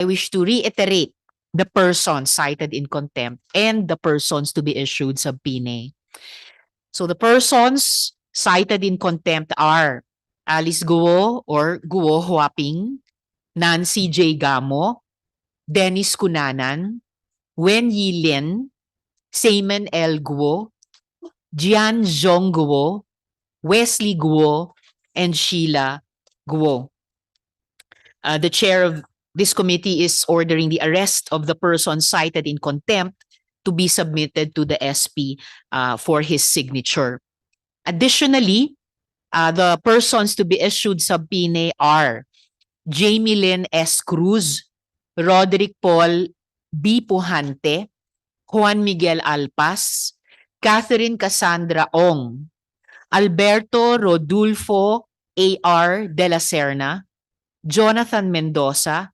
I wish to reiterate the persons cited in contempt and the persons to be issued subpoena. So the persons cited in contempt are Alice Guo or Guo Huaping, Nancy J. Gamo, Dennis Cunanan, Wen Yi Lin, Simon L. Guo, Jian Zhong Guo, Wesley Guo, and Sheila Guo. The chair of this committee is ordering the arrest of the person cited in contempt to be submitted to the SP for his signature. Additionally, the persons to be issued subpoena are Jamie Lynn S. Cruz, Roderick Paul B. Pujante, Juan Miguel Alpas, Catherine Cassandra Ong, Alberto Rodulfo A.R. de la Serna, Jonathan Mendoza,